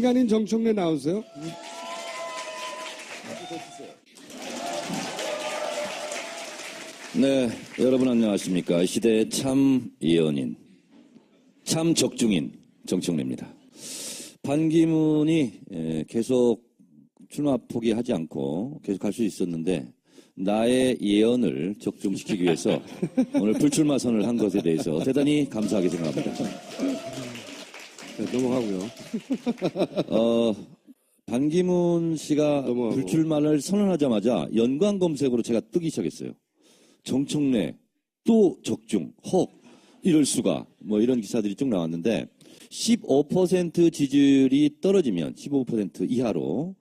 민간인 정청래 나오세요. 네, 여러분 안녕하십니까. 시대의 참 예언인, 참 적중인 정청래입니다. 반기문이 계속 출마 포기하지 않고 계속 갈 수 있었는데 나의 예언을 적중시키기 위해서 오늘 불출마 선언을 한 것에 대해서 대단히 감사하게 생각합니다. 네, 넘어가고요. 반기문 씨가 넘어가고. 불출마를 선언하자마자 연관 검색으로 제가 뜨기 시작했어요. 정청래, 또 적중, 헉, 이럴 수가, 뭐 이런 기사들이 쭉 나왔는데, 15% 지지율이 떨어지면 15% 이하로,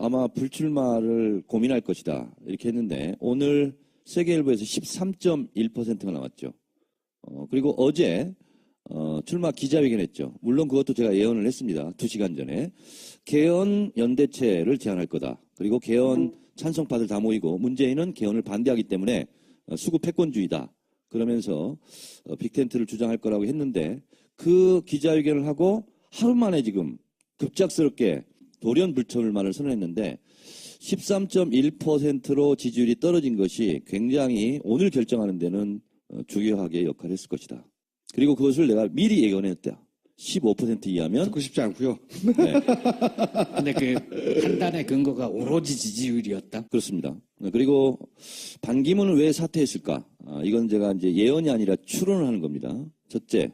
아마 불출마를 고민할 것이다. 이렇게 했는데, 오늘 세계일보에서 13.1%가 나왔죠. 그리고 어제, 출마 기자회견 했죠. 물론 그것도 제가 예언을 했습니다. 2시간 전에. 개헌 연대체를 제안할 거다. 그리고 개헌 찬성파들 다 모이고 문재인은 개헌을 반대하기 때문에 수구 패권주의다. 그러면서 빅텐트를 주장할 거라고 했는데 그 기자회견을 하고 하루 만에 지금 급작스럽게 돌연불출마를 선언했는데 13.1%로 지지율이 떨어진 것이 굉장히 오늘 결정하는 데는 중요하게 역할을 했을 것이다. 그리고 그것을 내가 미리 예견했다. 15% 이하면 듣고 싶지 않고요. 네, 근데 그 판단의 근거가 오로지 지지율이었다. 그렇습니다. 그리고 반기문은 왜 사퇴했을까? 이건 제가 이제 예언이 아니라 추론을 하는 겁니다. 첫째,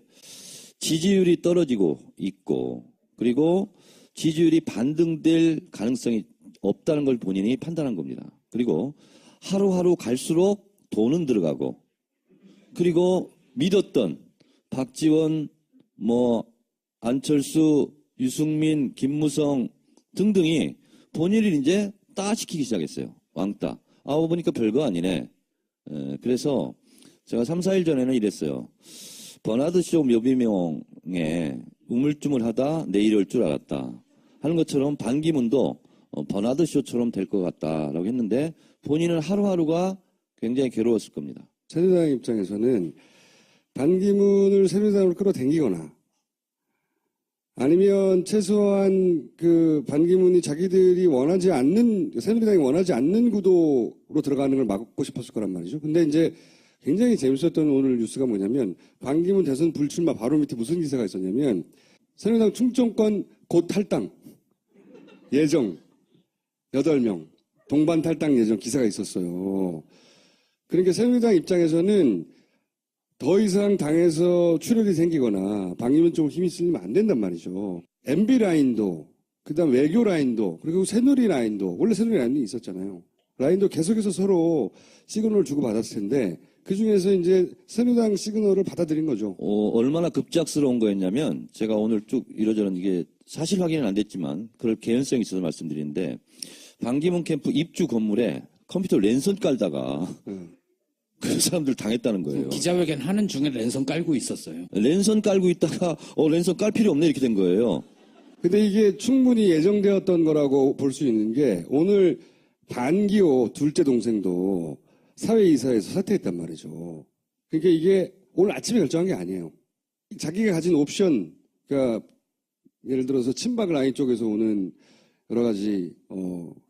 지지율이 떨어지고 있고 그리고 지지율이 반등될 가능성이 없다는 걸 본인이 판단한 겁니다. 그리고 하루하루 갈수록 돈은 들어가고 그리고 믿었던 박지원, 안철수, 유승민, 김무성 등등이 본인을 이제 따시키기 시작했어요. 왕따. 보니까 별거 아니네. 그래서 제가 3, 4일 전에는 이랬어요. 버나드쇼 묘비명에 우물쭈물하다 내일 올 줄 알았다. 하는 것처럼 반기문도 버나드쇼처럼 될 것 같다라고 했는데 본인은 하루하루가 굉장히 괴로웠을 겁니다. 새누리당 입장에서는 반기문을 새누리당으로 끌어당기거나 아니면 최소한 그 반기문이 자기들이 원하지 않는, 새누리당이 원하지 않는 구도로 들어가는 걸 막고 싶었을 거란 말이죠. 근데 이제 굉장히 재밌었던 오늘 뉴스가 뭐냐면 반기문 대선 불출마 바로 밑에 무슨 기사가 있었냐면 새누리당 충청권 곧 탈당 예정 8명 동반 탈당 예정 기사가 있었어요. 그러니까 새누리당 입장에서는 더 이상 당에서 출혈이 생기거나 반기문 쪽으로 힘이 쓸리면 안 된단 말이죠. MB 라인도, 그 다음 외교 라인도, 그리고 새누리 라인도, 원래 새누리 라인이 있었잖아요. 라인도 계속해서 서로 시그널을 주고받았을 텐데, 그 중에서 이제 새누리당 시그널을 받아들인 거죠. 얼마나 급작스러운 거였냐면, 제가 오늘 쭉 이러저런 이게 사실 확인은 안 됐지만, 그럴 개연성이 있어서 말씀드리는데, 반기문 캠프 입주 건물에 컴퓨터 랜선 깔다가, 그 사람들 당했다는 거예요. 기자회견 하는 중에 랜선 깔고 있었어요. 랜선 깔고 있다가 랜선 깔 필요 없네 이렇게 된 거예요. 근데 이게 충분히 예정되었던 거라고 볼 수 있는 게 오늘 반기호 둘째 동생도 사회이사에서 사퇴했단 말이죠. 그러니까 이게 오늘 아침에 결정한 게 아니에요. 자기가 가진 옵션, 그러니까 예를 들어서 친박 라인 쪽에서 오는 여러 가지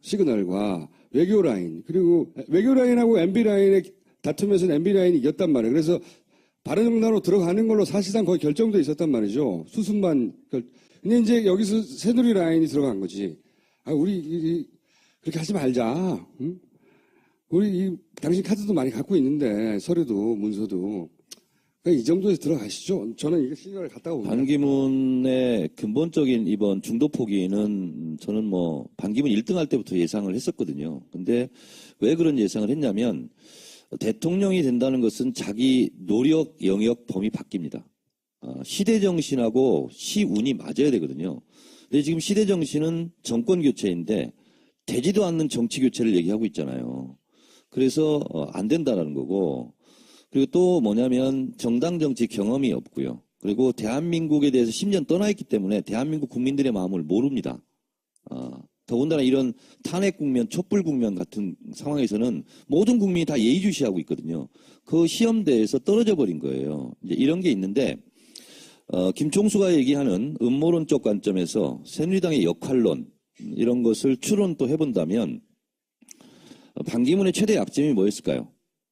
시그널과 외교 라인, 그리고 외교 라인하고 MB 라인의 다툼에서는 MB 라인이 이겼단 말이에요. 그래서 바른정당으로 들어가는 걸로 사실상 거의 결정돼 있었단 말이죠. 수순만. 근데 이제 여기서 새누리 라인이 들어간 거지. 우리 그렇게 하지 말자. 응? 우리 당신 카드도 많이 갖고 있는데 서류도 문서도. 그러니까 이 정도에서 들어가시죠. 저는 이게 시그널을 갖다가 봅니다. 반기문의 근본적인 이번 중도 포기는 저는 반기문 1등 할 때부터 예상을 했었거든요. 근데 왜 그런 예상을 했냐면 대통령이 된다는 것은 자기 노력, 영역, 범위 바뀝니다. 시대 정신하고 시운이 맞아야 되거든요. 근데 지금 시대 정신은 정권 교체인데 되지도 않는 정치 교체를 얘기하고 있잖아요. 그래서 안 된다라는 거고 그리고 또 뭐냐면 정당 정치 경험이 없고요. 그리고 대한민국에 대해서 10년 떠나 있기 때문에 대한민국 국민들의 마음을 모릅니다. 더군다나 이런 탄핵 국면, 촛불 국면 같은 상황에서는 모든 국민이 다 예의주시하고 있거든요. 그 시험대에서 떨어져 버린 거예요. 이제 이런 게 있는데, 김총수가 얘기하는 음모론적 관점에서 새누리당의 역할론 이런 것을 추론 또 해본다면 반기문의 최대 약점이 뭐였을까요?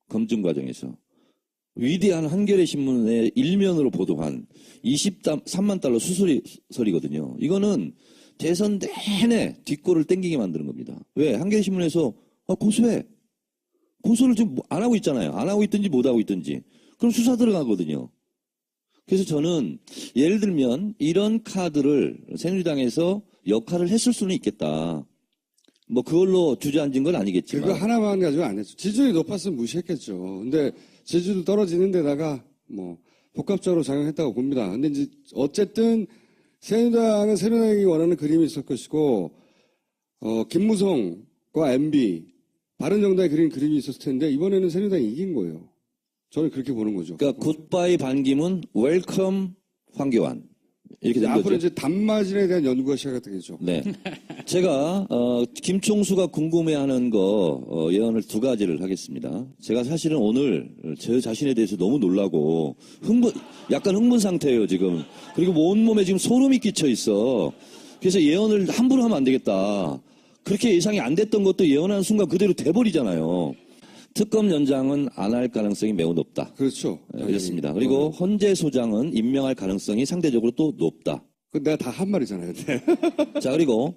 검증 과정에서. 위대한 한겨레 신문의 일면으로 보도한 23만 달러 수수료설이거든요. 이거는 대선 내내 뒷골을 땡기게 만드는 겁니다. 왜? 한겨레 신문에서 고소해. 고소를 지금 안 하고 있잖아요. 안 하고 있든지 못 하고 있든지. 그럼 수사 들어가거든요. 그래서 저는 예를 들면 이런 카드를 새누리당에서 역할을 했을 수는 있겠다. 뭐 그걸로 주저앉은 건 아니겠지만. 그거 하나만 가지고 안 했죠. 지지율이 높았으면 무시했겠죠. 근데 지지율 떨어지는 데다가 뭐 복합적으로 작용했다고 봅니다. 근데 이제 어쨌든 새누리당은 새누리당이 원하는 그림이 있을 것이고 김무성과 MB 바른정당이 그린 그림이 있었을 텐데 이번에는 새누리당이 이긴 거예요. 저는 그렇게 보는 거죠. 그러니까 굿바이 반기문, 웰컴 황교안 이렇게 된 앞으로 거죠. 이제 단마진에 대한 연구가 시작되겠죠. 네, 제가 김총수가 궁금해하는 거 예언을 두 가지를 하겠습니다. 제가 사실은 오늘 제 자신에 대해서 너무 놀라고 약간 흥분 상태예요 지금. 그리고 온몸에 지금 소름이 끼쳐 있어. 그래서 예언을 함부로 하면 안 되겠다. 그렇게 예상이 안 됐던 것도 예언하는 순간 그대로 돼버리잖아요. 특검 연장은 안 할 가능성이 매우 높다. 그렇죠. 그렇습니다. 그리고 헌재 소장은 임명할 가능성이 상대적으로 또 높다. 그 내가 다 한 말이잖아요. 네. 자, 그리고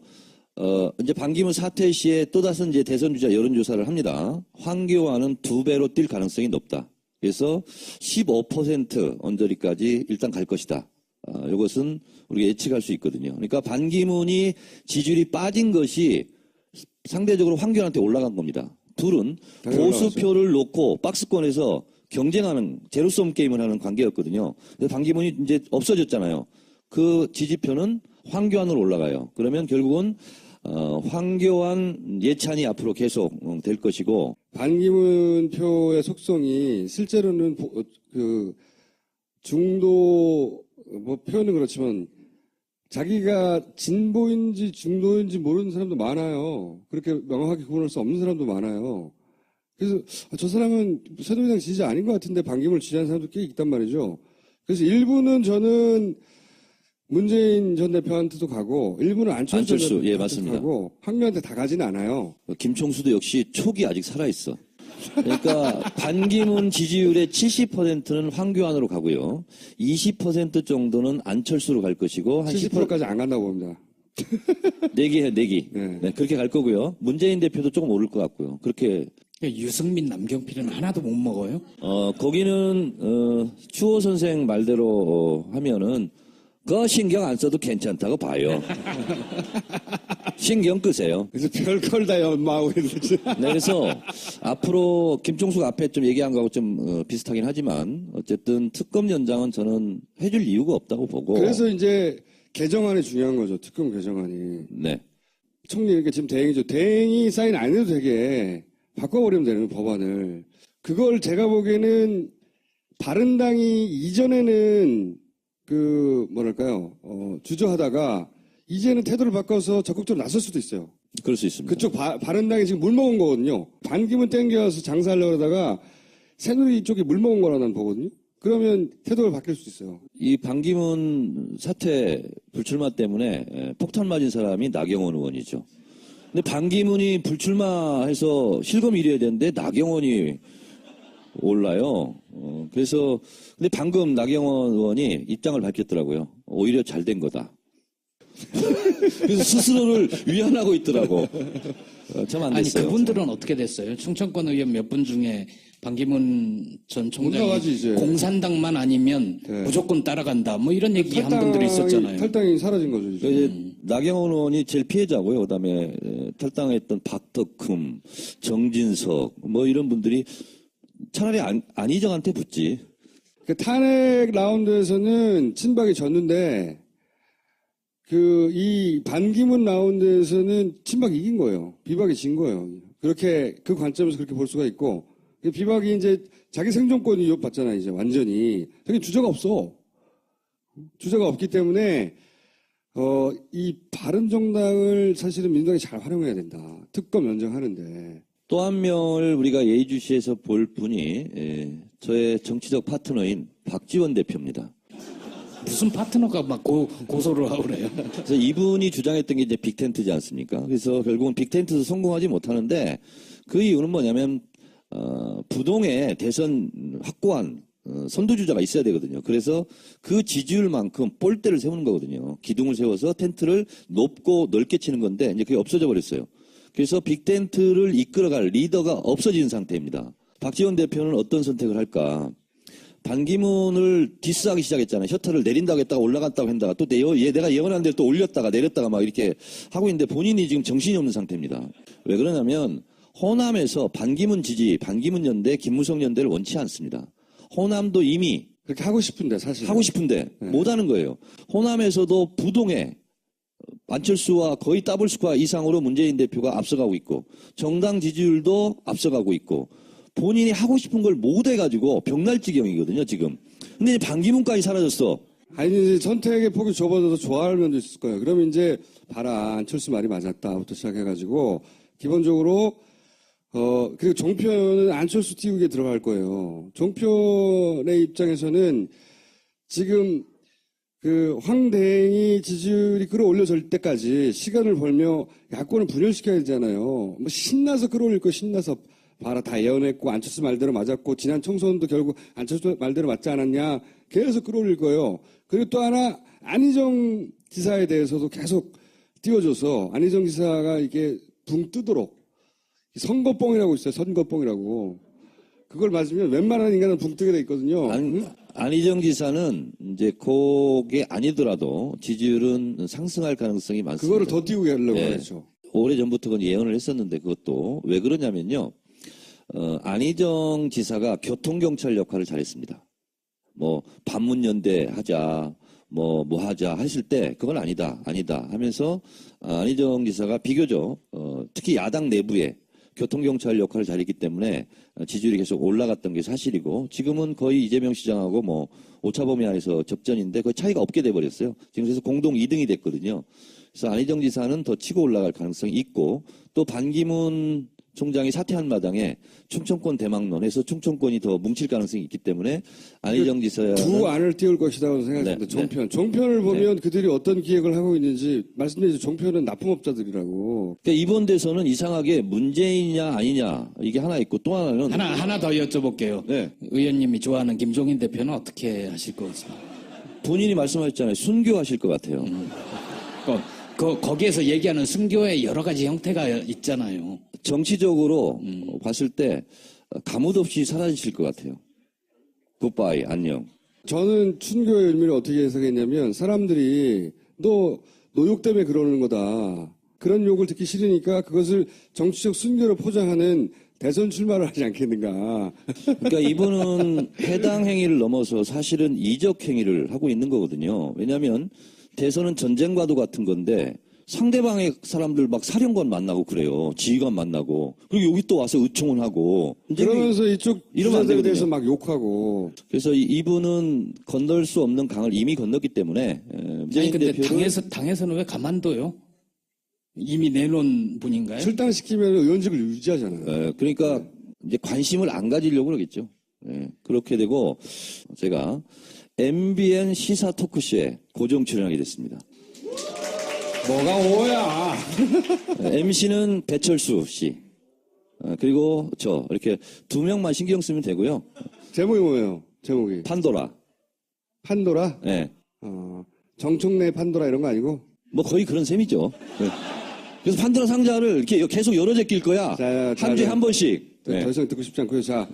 이제 반기문 사퇴 시에 또 다른 이제 대선 주자 여론조사를 합니다. 황교안은 2배로 뛸 가능성이 높다. 그래서 15% 언저리까지 일단 갈 것이다. 이것은 우리가 예측할 수 있거든요. 그러니까 반기문이 지지율이 빠진 것이 상대적으로 황교안한테 올라간 겁니다. 둘은 보수표를 놓고 박스권에서 경쟁하는 제로섬 게임을 하는 관계였거든요. 그래서 반기문이 이제 없어졌잖아요. 그 지지표는 황교안으로 올라가요. 그러면 결국은 황교안 예찬이 앞으로 계속 될 것이고 반기문 표의 속성이 실제로는 그 중도 뭐 표현은 그렇지만 자기가 진보인지 중도인지 모르는 사람도 많아요. 그렇게 명확하게 구분할 수 없는 사람도 많아요. 그래서 저 사람은 새누리당 지지자 아닌 것 같은데 반기문을 지지하는 사람도 꽤 있단 말이죠. 그래서 일부는 저는 문재인 전 대표한테도 가고 일부는 안철수 전 예, 대표한테도 맞습니다. 가고 황교안한테 다 가지는 않아요. 김총수도 역시 촉이 아직 살아있어. 그러니까 반기문 지지율의 70%는 황교안으로 가고요. 20% 정도는 안철수로 갈 것이고 한 70%까지 안 간다고 봅니다. 내기. 네. 네, 그렇게 갈 거고요. 문재인 대표도 조금 오를 것 같고요. 그렇게 유승민, 남경필은 하나도 못 먹어요? 거기는 추호 선생 말대로 하면은 그 신경 안 써도 괜찮다고 봐요. 신경 끄세요. 그래서 별걸 다 연마하고 있는지. 네, 그래서 앞으로 김종수가 앞에 좀 얘기한 거하고 좀 비슷하긴 하지만 어쨌든 특검 연장은 저는 해줄 이유가 없다고 보고. 그래서 이제 개정안이 중요한 거죠. 특검 개정안이. 네. 총리 이렇게 지금 대행이죠. 대행이 사인 안 해도 되게 바꿔버리면 되는 법안을. 그걸 제가 보기에는 바른당이 이전에는 뭐랄까요, 주저하다가 이제는 태도를 바꿔서 적극적으로 나설 수도 있어요. 그럴 수 있습니다. 그쪽 바른당이 지금 물먹은 거거든요. 반기문 땡겨서 장사하려고 그러다가 새누리 쪽이 물먹은 거라 난 보거든요. 그러면 태도가 바뀔 수 있어요. 이 반기문 사태 불출마 때문에 폭탄 맞은 사람이 나경원 의원이죠. 근데 반기문이 불출마해서 실검 1위 해야 되는데 나경원이 올라요. 그래서 근데 방금 나경원 의원이 입장을 밝혔더라고요. 오히려 잘 된 거다. 그래서 스스로를 위안하고 있더라고. 참 안 아니 됐어요. 그분들은 어떻게 됐어요? 충청권 의원 몇 분 중에 반기문 전 총장이 올라가지, 이제. 공산당만 아니면 네. 무조건 따라간다. 뭐 이런 얘기 한 분들이 있었잖아요. 탈당이 사라진 거죠. 이제. 이제 나경원 의원이 제일 피해자고요. 그다음에 탈당했던 박덕흠, 정진석 뭐 이런 분들이 차라리 안희정한테 붙지. 그 탄핵 라운드에서는 친박이 졌는데 이 반기문 라운드에서는 친박이 이긴 거예요. 비박이 진 거예요. 그렇게 그 관점에서 그렇게 볼 수가 있고 비박이 이제 자기 생존권이 위협받잖아요. 이제 완전히 자기 주제가 없어. 주제가 없기 때문에 이 바른정당을 사실은 민주당이 잘 활용해야 된다. 특검 연장하는데. 또 한 명을 우리가 예의주시해서 볼 분이 저의 정치적 파트너인 박지원 대표입니다. 무슨 파트너가 막 고소를 하고 그래요. 그래서 이분이 주장했던 게 이제 빅텐트지 않습니까? 그래서 결국은 빅텐트도 성공하지 못하는데 그 이유는 뭐냐면 부동의 대선 확고한 선두주자가 있어야 되거든요. 그래서 그 지지율만큼 볼대를 세우는 거거든요. 기둥을 세워서 텐트를 높고 넓게 치는 건데 이제 그게 없어져 버렸어요. 그래서 빅텐트를 이끌어갈 리더가 없어진 상태입니다. 박지원 대표는 어떤 선택을 할까? 반기문을 디스하기 시작했잖아요. 셔터를 내린다고 했다가 올라갔다고 했다가 또 내가 예언한 대로 또 올렸다가 내렸다가 막 이렇게 하고 있는데 본인이 지금 정신이 없는 상태입니다. 왜 그러냐면 호남에서 반기문 지지, 반기문 연대, 김무성 연대를 원치 않습니다. 호남도 이미 그렇게 하고 싶은데 사실 하고 싶은데 못하는 거예요. 호남에서도 부동에 안철수와 거의 더블 스코어 이상으로 문재인 대표가 앞서가고 있고 정당 지지율도 앞서가고 있고 본인이 하고 싶은 걸 못 해가지고 벽날 지경이거든요, 지금. 근데 이제 반기문까지 사라졌어. 아니 이제 선택의 폭이 좁아져서 좋아할 면도 있을 거예요. 그러면 이제 봐라 안철수 말이 맞았다부터 시작해가지고 기본적으로 그리고 종편은 안철수 띄우기에 들어갈 거예요. 종편의 입장에서는 지금 그 황대행이 지지율이 끌어올려질 때까지 시간을 벌며 야권을 분열시켜야 되잖아요. 뭐 신나서 끌어올릴 거 신나서 봐라 다 예언했고 안철수 말대로 맞았고 지난 총선도 결국 안철수 말대로 맞지 않았냐 계속 끌어올릴 거예요. 그리고 또 하나 안희정 지사에 대해서도 계속 띄워줘서 안희정 지사가 이게 붕 뜨도록 선거뽕이라고 있어요. 선거뽕이라고. 그걸 맞으면 웬만한 인간은 붕 뜨게 돼 있거든요. 안희정 지사는 이제 그게 아니더라도 지지율은 상승할 가능성이 많습니다. 그거를 더 띄우게 하려고 하죠. 오래전부터 그건 예언을 했었는데 그것도 왜 그러냐면요. 안희정 지사가 교통경찰 역할을 잘했습니다. 뭐 반문연대 하자 뭐 하자 했을 때 그건 아니다 하면서 안희정 지사가 비교적 특히 야당 내부에 교통경찰 역할을 잘했기 때문에 지지율이 계속 올라갔던 게 사실이고 지금은 거의 이재명 시장하고 뭐 오차 범위 안에서 접전인데 그 차이가 없게 돼버렸어요. 지금 그래서 공동 2등이 됐거든요. 그래서 안희정 지사는 더 치고 올라갈 가능성이 있고 또 반기문 총장이 사퇴한 마당에 충청권 대망론해서 충청권이 더 뭉칠 가능성이 있기 때문에 안희정 지사는 두 안을 띄울 것이라고 생각합니다. 종편. 종편을 보면 그들이 어떤 기획을 하고 있는지 말씀드리죠. 종편은 납품업자들이라고. 그러니까 이번 대선은 이상하게 문재인이냐 아니냐 이게 하나 있고 또 하나는 하나 더 여쭤볼게요. 네. 의원님이 좋아하는 김종인 대표는 어떻게 하실 것 같습니다. 본인이 말씀하셨잖아요. 순교하실 것 같아요. 거기에서 얘기하는 순교의 여러 가지 형태가 있잖아요. 정치적으로 봤을 때 가뭇 없이 사라지실 것 같아요. 굿바이, 안녕. 저는 춘교의 의미를 어떻게 해석했냐면 사람들이 너 노욕 때문에 그러는 거다. 그런 욕을 듣기 싫으니까 그것을 정치적 순교로 포장하는 대선 출마를 하지 않겠는가. 그러니까 이분은 해당 행위를 넘어서 사실은 이적 행위를 하고 있는 거거든요. 왜냐하면 대선은 전쟁과도 같은 건데 상대방의 사람들 막 사령관 만나고 그래요. 지휘관 만나고. 그리고 여기 또 와서 의총을 하고. 그러면서 이쪽 이러면 안 주자들에 되거든요. 대해서 막 욕하고. 그래서 이분은 건널 수 없는 강을 이미 건넜기 때문에 문재인 근데 대표를 당에서는 왜 가만둬요? 이미 내놓은 분인가요? 출당시키면 의원직을 유지하잖아요. 그러니까 이제 관심을 안 가지려고 그러겠죠. 그렇게 되고 제가 MBN 시사 토크쇼에 고정 출연하게 됐습니다. 뭐가 오야. MC는 배철수 씨. 그리고 저 이렇게 두 명만 신경 쓰면 되고요. 제목이 뭐예요? 제목이. 판도라. 판도라? 네. 정청래 판도라 이런 거 아니고? 뭐 거의 그런 셈이죠. 네. 그래서 판도라 상자를 이렇게 계속 열어 제낄 거야. 자, 한 주에 한 번씩. 더 이상 듣고 싶지 않고요. 자,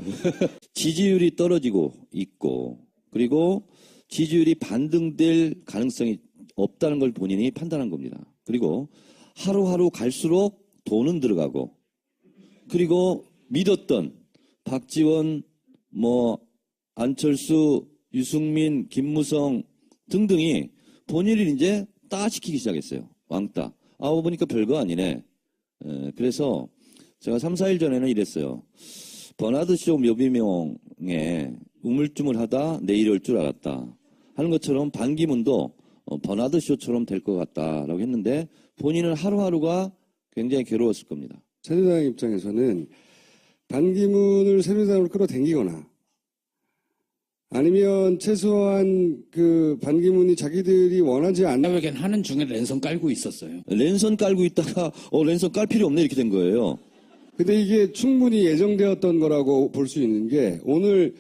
지지율이 떨어지고 있고 그리고 지지율이 반등될 가능성이 없다는 걸 본인이 판단한 겁니다. 그리고 하루하루 갈수록 돈은 들어가고 그리고 믿었던 박지원, 안철수, 유승민, 김무성 등등이 본인을 이제 따시키기 시작했어요. 왕따. 보니까 별거 아니네. 그래서 제가 3, 4일 전에는 이랬어요. 버나드쇼 묘비명에 우물쭈물하다 내일 올 줄 알았다. 하는 것처럼 반기문도 버나드쇼처럼 될 것 같다라고 했는데 본인은 하루하루가 굉장히 괴로웠을 겁니다. 새누리당 입장에서는 반기문을 새누리당으로 끌어당기거나 아니면 최소한 그 반기문이 자기들이 원하지 않는 기자회견 하는 중에 랜선 깔고 있었어요. 랜선 깔고 있다가 랜선 깔 필요 없네 이렇게 된 거예요. 근데 이게 충분히 예정되었던 거라고 볼 수 있는 게 오늘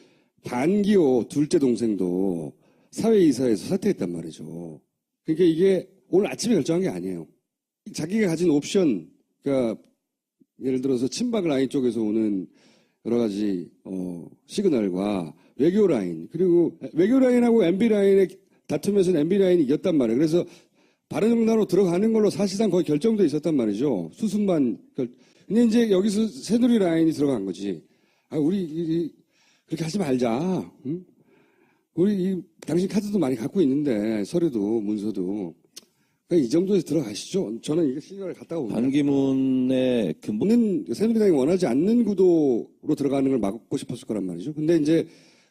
반기호 둘째 동생도 사회이사에서 사퇴했단 말이죠. 그러니까 이게 오늘 아침에 결정한 게 아니에요. 자기가 가진 옵션, 그러니까 예를 들어서 친박 라인 쪽에서 오는 여러 가지 시그널과 외교 라인, 그리고 외교 라인하고 MB 라인의 다툼에서는 MB 라인이 이겼단 말이에요. 그래서 바른정당으로 들어가는 걸로 사실상 거의 결정돼 있었단 말이죠. 수순만 근데 이제 여기서 새누리 라인이 들어간 거지. 아, 우리 그렇게 하지 말자. 응? 우리 당신 카드도 많이 갖고 있는데 서류도 문서도 그러니까 이 정도에서 들어가시죠. 저는 이게 시간을 갖다가 봅니다. 반기문의 는 새누리당이 원하지 않는 구도로 들어가는 걸 막고 싶었을 거란 말이죠. 근데 이제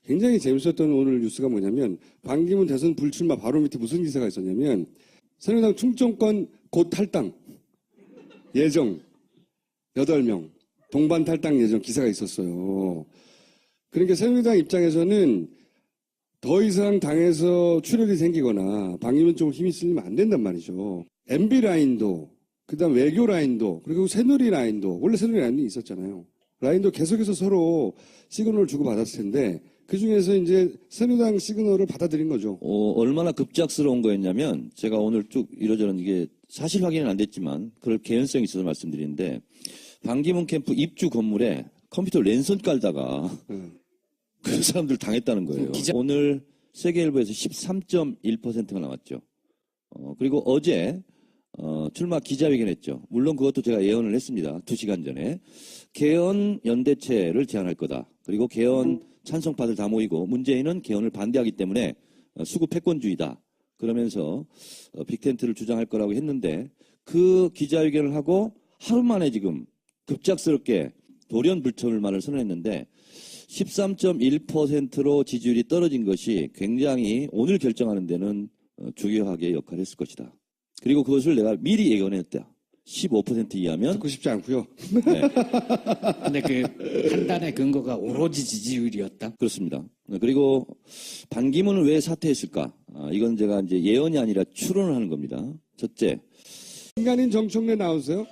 굉장히 재밌었던 오늘 뉴스가 뭐냐면 반기문 대선 불출마 바로 밑에 무슨 기사가 있었냐면 새누리당 충청권 곧 탈당 예정 8명 동반 탈당 예정 기사가 있었어요. 그러니까 새누리당 입장에서는 더 이상 당에서 출혈이 생기거나 반기문 쪽으로 힘이 쓸리면 안 된단 말이죠. MB 라인도 그다음 외교 라인도 그리고 새누리 라인도 원래 새누리 라인이 있었잖아요. 라인도 계속해서 서로 시그널을 주고 받았을 텐데 그 중에서 이제 새누리당 시그널을 받아들인 거죠. 얼마나 급작스러운 거였냐면 제가 오늘 쭉 이러저런 이게 사실 확인은 안 됐지만 그럴 개연성이 있어서 말씀드리는데 반기문 캠프 입주 건물에 컴퓨터 랜선 깔다가 그 사람들 당했다는 거예요. 오늘 세계일보에서 13.1%가 나왔죠. 그리고 어제 출마 기자회견했죠. 물론 그것도 제가 예언을 했습니다. 2시간 전에. 개헌 연대체를 제안할 거다. 그리고 개헌 찬성파들 다 모이고 문재인은 개헌을 반대하기 때문에 수구 패권주의다. 그러면서 빅텐트를 주장할 거라고 했는데 그 기자회견을 하고 하루 만에 지금 급작스럽게 돌연불철만을 선언했는데 13.1%로 지지율이 떨어진 것이 굉장히 오늘 결정하는 데는 중요하게 역할을 했을 것이다. 그리고 그것을 내가 미리 예언했다. 15% 이하면 듣고 싶지 않고요. 네, 근데 그 판단의 근거가 오로지 지지율이었다. 그렇습니다. 그리고 반기문을 왜 사퇴했을까? 이건 제가 이제 예언이 아니라 추론을 하는 겁니다. 첫째, 인간인 정청래 나오세요?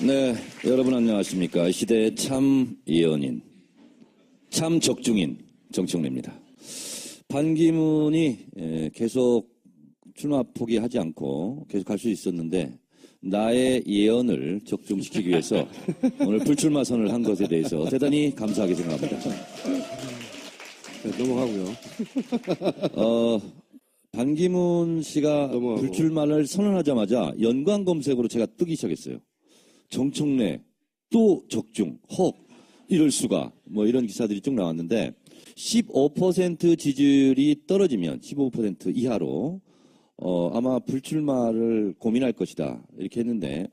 네, 여러분 안녕하십니까? 시대의 참 예언인, 참 적중인 정청래입니다. 반기문이 계속 출마 포기하지 않고 계속 갈 수 있었는데 나의 예언을 적중시키기 위해서 오늘 불출마 선을 한 것에 대해서 대단히 감사하게 생각합니다. 네, 넘어가고요. 반기문 씨가 넘어가고. 불출마를 선언하자마자 연관 검색으로 제가 뜨기 시작했어요. 정청래, 또 적중, 헉, 이럴 수가, 뭐 이런 기사들이 쭉 나왔는데 15% 지지율이 떨어지면 15% 이하로 아마 불출마를 고민할 것이다 이렇게 했는데